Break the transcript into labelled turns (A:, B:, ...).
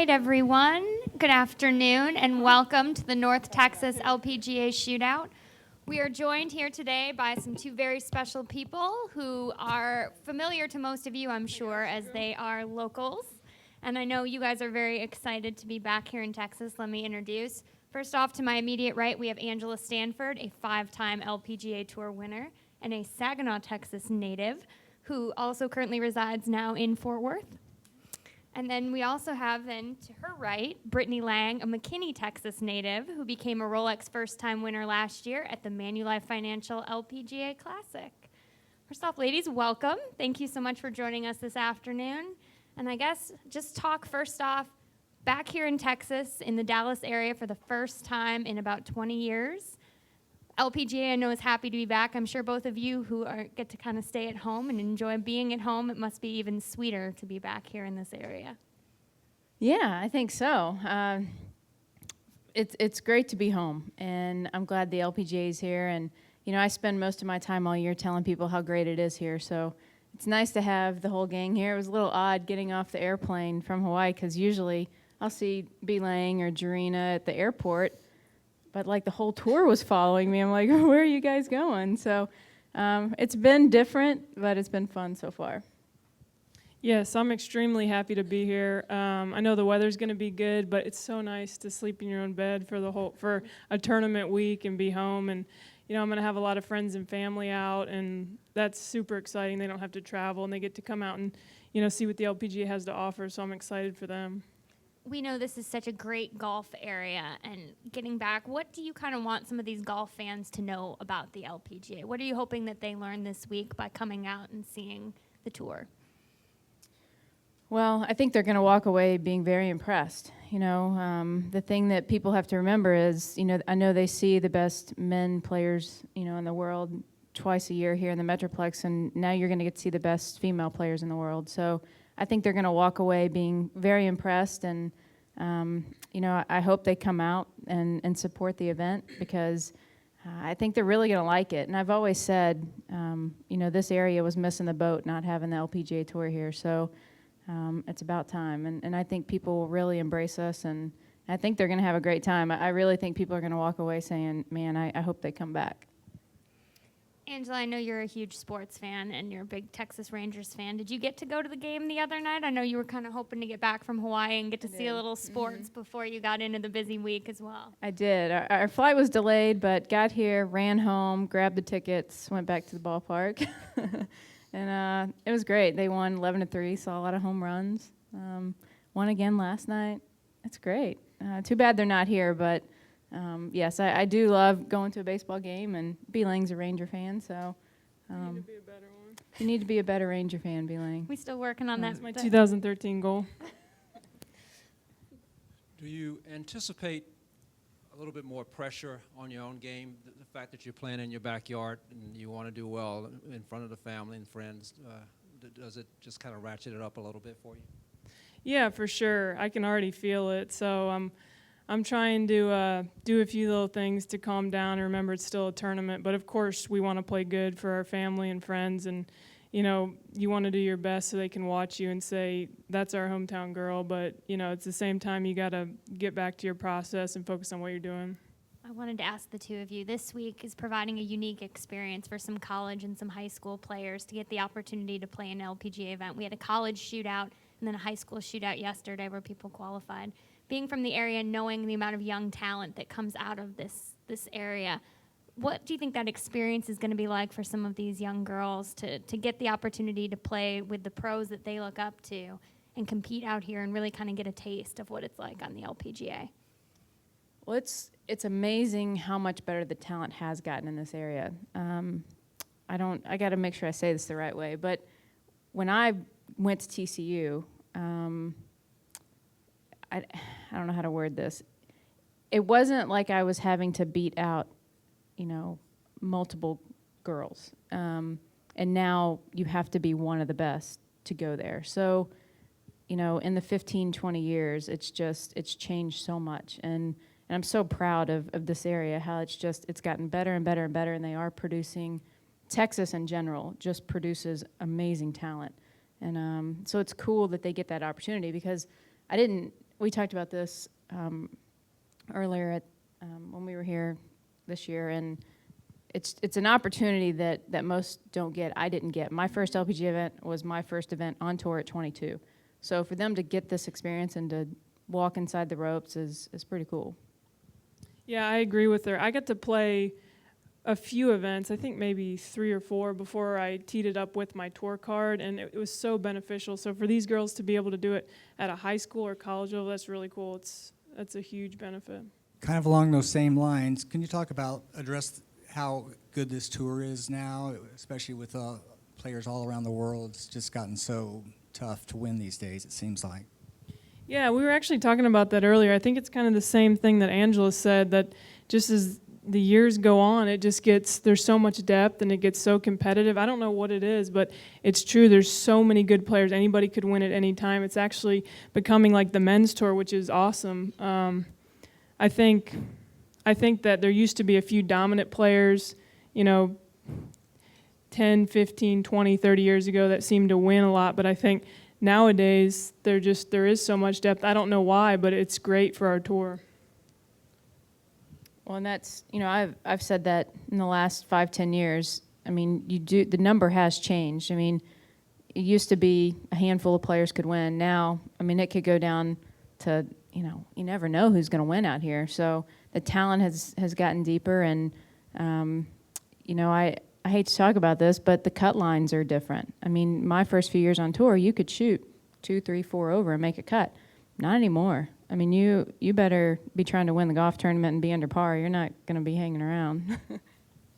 A: right, everyone. Good afternoon, and welcome to the North Texas LPGA Shootout. We are joined here today by two very special people who are familiar to most of you, I'm sure, as they are locals. And I know you guys are very excited to be back here in Texas. Let me introduce. First off, to my immediate right, we have Angela Stanford, a 5-time LPGA Tour winner and a Saginaw, Texas native, who also currently resides now in Fort Worth. And then we also have then to her right, Brittany Lang, a McKinney, Texas native who became a Rolex first-time winner last year at the Manulife Financial LPGA Classic. First off, ladies, welcome. Thank you so much for joining us this afternoon. And I guess just talk first off, back here in Texas, in the Dallas area for the first time in about 20 years. LPGA, I know, is happy to be back. I'm sure both of you who get to kind of stay at home and enjoy being at home, it must be even sweeter to be back here in this area.
B: Yeah, I think so. It's great to be home, and I'm glad the LPGA is here. And, you know, I spend most of my time all year telling people how great it is here, so it's nice to have the whole gang here. It was a little odd getting off the airplane from Hawaii, because usually I'll see B. Lang or Jarena at the airport, but like the whole tour was following me. I'm like, where are you guys going? So it's been different, but it's been fun so far.
C: Yes, I'm extremely happy to be here. I know the weather's going to be good, but it's so nice to sleep in your own bed for a tournament week and be home. And you know, I'm going to have a lot of friends and family out, and that's super exciting. They don't have to travel, and they get to come out and see what the LPGA has to offer. So I'm excited for them.
A: We know this is such a great golf area, and getting back, what do you kind of want some of these golf fans to know about the LPGA? What are you hoping that they learn this week by coming out and seeing the tour?
B: Well, I think they're going to walk away being very impressed. The thing that people have to remember is, I know they see the best men players, in the world twice a year here in the Metroplex, and now you're going to get to see the best female players in the world. So I think they're going to walk away being very impressed, and I hope they come out and support the event, because I think they're really going to like it. And I've always said, this area was missing the boat not having the LPGA Tour here, so it's about time. And I think people will really embrace us, and I think they're going to have a great time. I really think people are going to walk away saying, man, I hope they come back.
A: Angela, I know you're a huge sports fan and you're a big Texas Rangers fan. Did you get to go to the game the other night? I know you were kind of hoping to get back from Hawaii and get to see a little sports before you got into the busy week as well.
B: I did. Our flight was delayed, but got here, ran home, grabbed the tickets, went back to the ballpark. And it was great. They won 11-3, saw a lot of home runs. Won again last night. It's great. Too bad they're not here, but yes, I do love going to a baseball game, and B. Lang's a Ranger fan, so
C: You need to be a better one.
B: you need to be a better Ranger fan, B. Lang.
A: We still working on that.
C: That's my 2013 goal.
D: Do you anticipate a little bit more pressure on your own game? The fact that you're playing in your backyard and you want to do well in front of the family and friends, does it just kind of ratchet it up a little bit for you?
C: Yeah, for sure. I can already feel it. So I'm trying to do a few little things to calm down and remember it's still a tournament. But of course, we want to play good for our family and friends, and you want to do your best so they can watch you and say, that's our hometown girl. But it's the same time you got to get back to your process and focus on what you're doing.
A: I wanted to ask the two of you, this week is providing a unique experience for some college and some high school players to get the opportunity to play an LPGA event. We had a college shootout and then a high school shootout yesterday where people qualified. Being from the area, knowing the amount of young talent that comes out of this area, what do you think that experience is going to be like for some of these young girls to get the opportunity to play with the pros that they look up to and compete out here and really kind of get a taste of what it's like on the LPGA?
B: Well, it's amazing how much better the talent has gotten in this area. I got to make sure I say this the right way, but when I went to TCU, I don't know how to word this. It wasn't like I was having to beat out, multiple girls. And now you have to be one of the best to go there. So, in the 15, 20 years, it's changed so much. And I'm so proud of this area, how it's gotten better and better and better, and they are producing, Texas in general just produces amazing talent. And so it's cool that they get that opportunity, because I didn't we talked about this earlier at when we were here this year, and it's an opportunity that most don't get. I didn't get. My first LPGA event was my first event on tour at 22. So for them to get this experience and to walk inside the ropes is pretty cool.
C: Yeah, I agree with her. I got to play a few events, I think maybe 3 or 4, before I teed it up with my tour card, and it was so beneficial. So for these girls to be able to do it at a high school or college level, that's really cool. That's a huge benefit.
E: Kind of along those same lines, can you address how good this tour is now, especially with players all around the world? It's just gotten so tough to win these days, it seems like.
C: Yeah, we were actually talking about that earlier. I think it's kind of the same thing that Angela said, that just as the years go on, there's so much depth and it gets so competitive. I don't know what it is, but it's true. There's so many good players. Anybody could win at any time. It's actually becoming like the men's tour, which is awesome. I think that there used to be a few dominant players, 10, 15, 20, 30 years ago that seemed to win a lot, but I think nowadays there is so much depth. I don't know why, but it's great for our tour.
B: Well, and that's, I've said that in the last 5-10 years. I mean, the number has changed. I mean, it used to be a handful of players could win. Now, I mean, it could go down to, you never know who's going to win out here. So the talent has gotten deeper, and, I hate to talk about this, but the cut lines are different. I mean, my first few years on tour, you could shoot 2, 3, 4 over and make a cut. Not anymore. I mean, you better be trying to win the golf tournament and be under par. You're not going to be hanging around.